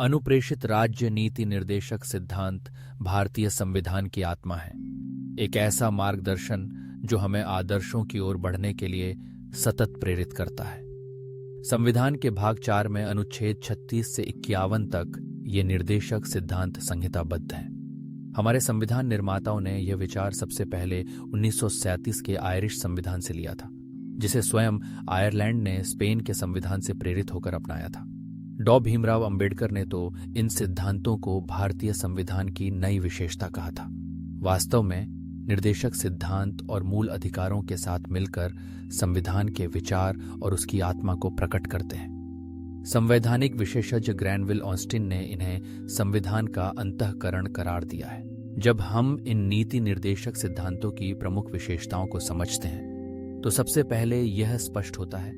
अनुप्रेषित राज्य नीति निर्देशक सिद्धांत भारतीय संविधान की आत्मा है। एक ऐसा मार्गदर्शन जो हमें आदर्शों की ओर बढ़ने के लिए सतत प्रेरित करता है। संविधान के भाग 4 में अनुच्छेद 36 से 51 तक ये निर्देशक सिद्धांत संहिताबद्ध हैं। हमारे संविधान निर्माताओं ने यह विचार सबसे पहले 1937 के आयरिश संविधान से लिया था, जिसे स्वयं आयरलैंड ने स्पेन के संविधान से प्रेरित होकर अपनाया था। डॉ भीमराव अंबेडकर ने तो इन सिद्धांतों को भारतीय संविधान की नई विशेषता कहा था। वास्तव में निर्देशक सिद्धांत और मूल अधिकारों के साथ मिलकर संविधान के विचार और उसकी आत्मा को प्रकट करते हैं। संवैधानिक विशेषज्ञ ग्रैनविल ऑस्टिन ने इन्हें संविधान का अंतःकरण करार दिया है। जब हम इन नीति निर्देशक सिद्धांतों की प्रमुख विशेषताओं को समझते हैं तो सबसे पहले यह स्पष्ट होता है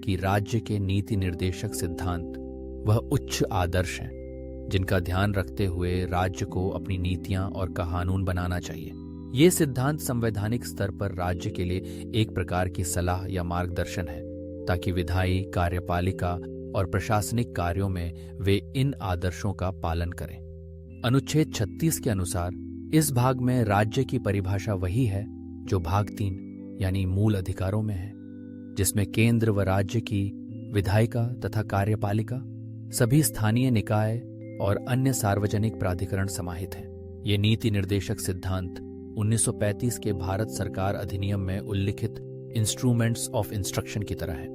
कि राज्य के नीति निर्देशक सिद्धांत वह उच्च आदर्श हैं जिनका ध्यान रखते हुए राज्य को अपनी नीतियां और कानून बनाना चाहिए। ये सिद्धांत संवैधानिक स्तर पर राज्य के लिए एक प्रकार की सलाह या मार्गदर्शन है, ताकि विधायी, कार्यपालिका और प्रशासनिक कार्यों में वे इन आदर्शों का पालन करें। अनुच्छेद 36 के अनुसार इस भाग में राज्य की परिभाषा वही है जो भाग 3 यानी मूल अधिकारों में है, जिसमें केंद्र व राज्य की विधायिका तथा कार्यपालिका, सभी स्थानीय निकाय और अन्य सार्वजनिक प्राधिकरण समाहित हैं। ये नीति निर्देशक सिद्धांत 1935 के भारत सरकार अधिनियम में उल्लिखित इंस्ट्रूमेंट्स ऑफ इंस्ट्रक्शन की तरह है।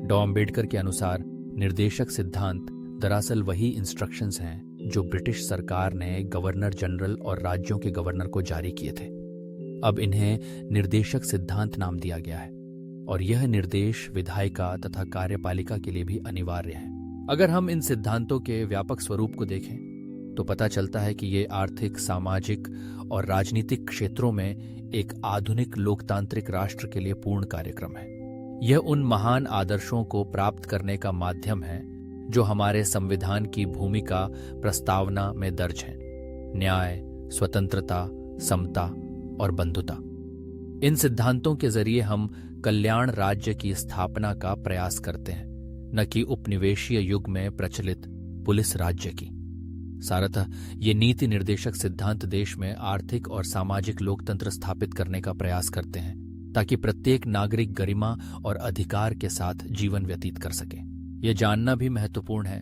डॉ अंबेडकर के अनुसार निर्देशक सिद्धांत दरअसल वही इंस्ट्रक्शंस हैं जो ब्रिटिश सरकार ने गवर्नर जनरल और राज्यों के गवर्नर को जारी किए थे। अब इन्हें निर्देशक सिद्धांत नाम दिया गया है और यह निर्देश विधायिका तथा कार्यपालिका के लिए भी अनिवार्य है। अगर हम इन सिद्धांतों के व्यापक स्वरूप को देखें तो पता चलता है कि ये आर्थिक, सामाजिक और राजनीतिक क्षेत्रों में एक आधुनिक लोकतांत्रिक राष्ट्र के लिए पूर्ण कार्यक्रम है। यह उन महान आदर्शों को प्राप्त करने का माध्यम है जो हमारे संविधान की भूमिका प्रस्तावना में दर्ज है: न्याय, स्वतंत्रता, समता और बंधुता। इन सिद्धांतों के जरिए हम कल्याण राज्य की स्थापना का प्रयास करते हैं, न कि उपनिवेशीय युग में प्रचलित पुलिस राज्य की। सारतः ये नीति निर्देशक सिद्धांत देश में आर्थिक और सामाजिक लोकतंत्र स्थापित करने का प्रयास करते हैं, ताकि प्रत्येक नागरिक गरिमा और अधिकार के साथ जीवन व्यतीत कर सके। यह जानना भी महत्वपूर्ण है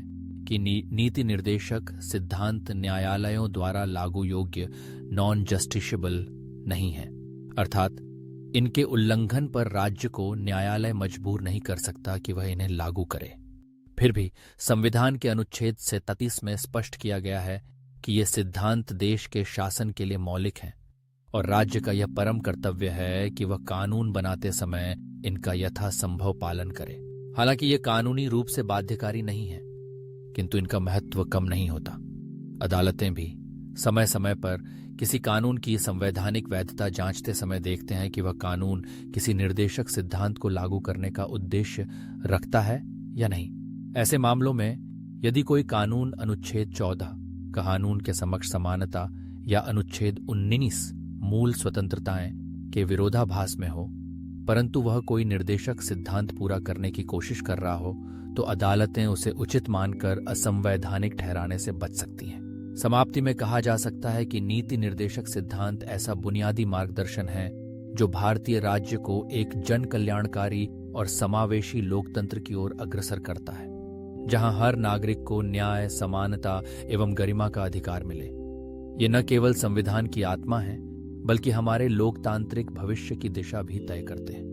कि नीति निर्देशक सिद्धांत न्यायालयों द्वारा लागू योग्य नॉन जस्टिसेबल नहीं है, अर्थात इनके उल्लंघन पर राज्य को न्यायालय मजबूर नहीं कर सकता कि वह इन्हें लागू करे। फिर भी संविधान के अनुच्छेद 37 में स्पष्ट किया गया है कि ये सिद्धांत देश के शासन के लिए मौलिक हैं और राज्य का यह परम कर्तव्य है कि वह कानून बनाते समय इनका यथासंभव पालन करे। हालांकि ये कानूनी रूप से बाध्यकारी नहीं है, किंतु इनका महत्व कम नहीं होता। अदालतें भी समय समय पर किसी कानून की संवैधानिक वैधता जांचते समय देखते हैं कि वह कानून किसी निर्देशक सिद्धांत को लागू करने का उद्देश्य रखता है या नहीं। ऐसे मामलों में यदि कोई कानून अनुच्छेद 14 कानून के समक्ष समानता या अनुच्छेद 19 मूल स्वतंत्रताएं के विरोधाभास में हो, परंतु वह कोई निर्देशक सिद्धांत पूरा करने की कोशिश कर रहा हो, तो अदालतें उसे उचित मानकर असंवैधानिक ठहराने से बच सकती हैं। समाप्ति में कहा जा सकता है कि नीति निर्देशक सिद्धांत ऐसा बुनियादी मार्गदर्शन है जो भारतीय राज्य को एक जन कल्याणकारी और समावेशी लोकतंत्र की ओर अग्रसर करता है, जहां हर नागरिक को न्याय, समानता एवं गरिमा का अधिकार मिले। ये न केवल संविधान की आत्मा है, बल्कि हमारे लोकतांत्रिक भविष्य की दिशा भी तय करते हैं।